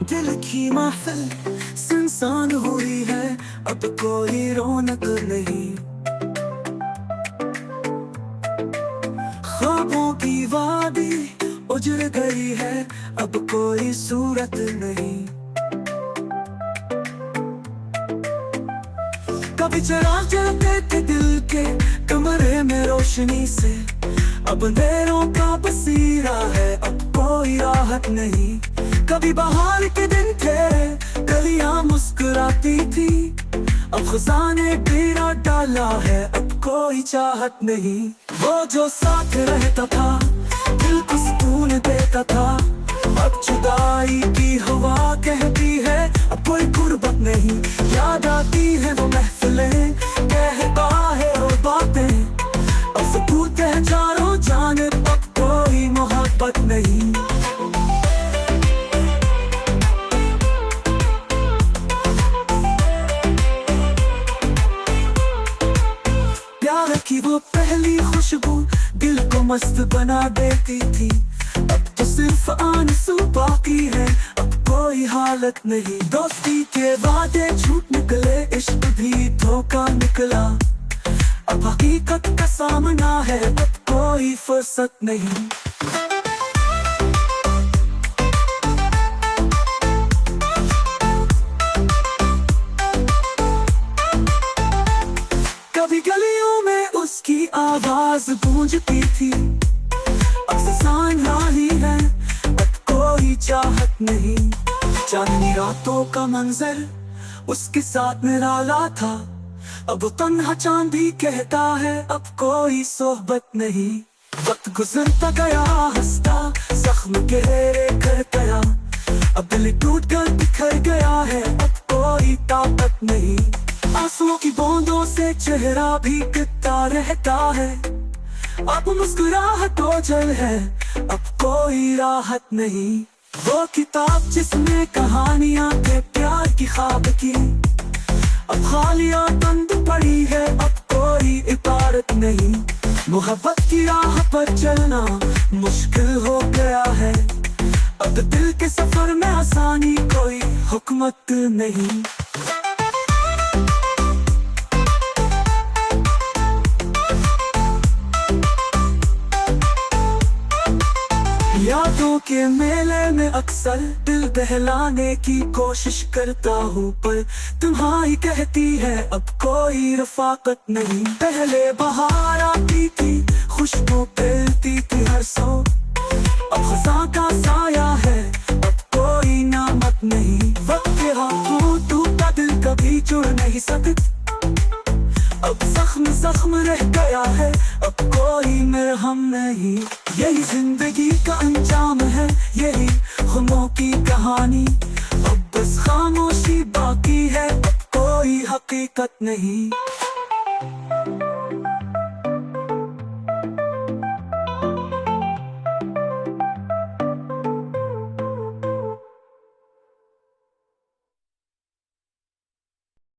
दिल की महफिल सुनसान हुई है, अब कोई रौनक नहीं। ख्वाबों की वादी उजड़ गई है, अब कोई सूरत नहीं। कभी चिराग जलते थे दिल के कमरे में रोशनी से, अब अंधेरों का बसीरा है, अब कोई राहत नहीं। कभी बहार के दिन थे, गलियां मुस्कुराती थी, अब खज़ां ने डेरा डाला है, अब कोई चाहत नहीं। वो जो साथ रहता था, दिल को सुकून देता था, अब जुदाई की हवा कहती है, अब कोई गुर्बत नहीं। याद आती है वो महफिलें, कहता है वो बातें, अब सबूत है चारों जानिब, अब कोई मोहब्बत नहीं। प्यार की वो पहली खुशबू दिल को मस्त बना देती थी, अब तो सिर्फ आंसू बाकी है, अब कोई हालत नहीं। दोस्ती के वादे झूठ निकले, इश्क भी धोखा निकला, अब हकीकत का सामना है, अब कोई फुर्सत नहीं। कभी गलियों में उसकी आवाज गूंजती थी, अब फसान ही है, अब कोई चाहत नहीं। चांदनी रातों का मंजर उसके साथ निराला था, अब वो तन्हा चांद भी कहता है, अब कोई सोहबत नहीं। वक्त गुजरता गया हंसता, जख्म गहरे कर गया, अब दिल टूट कर बिखर गया है, अब कोई ताकत नहीं। आंसुओं की बूंदों से चेहरा भी गिरता रहता है, अब मुस्कुराहट ओझल है, अब कोई राहत नहीं। वो किताब जिसमें कहानियां थे प्यार की ख्वाब की, अब खालियां बंद पड़ी है, अब कोई इबारत नहीं। मोहब्बत की राह पर चलना मुश्किल हो गया है, अब दिल के सफर में आसानी कोई हुकूमत नहीं। यादों के मेले में अक्सर दिल बहलाने की कोशिश करता हूँ, पर तुम्हारी कहती है अब कोई रफाकत नहीं। पहले बहार आती थी, खुशबू फैलती थी हर सौ, अब खज़ां का साया है, अब कोई नामत नहीं। वक्त के हाथों टूटा दिल कभी जुड़ नहीं सकता, अब जख्म जख्म रह गया है, अब कोई मरहम नहीं। यही जिंदगी का अंजाम है, यही ख्वाबों की कहानी, अब बस खामोशी बाकी है, अब कोई हकीकत नहीं।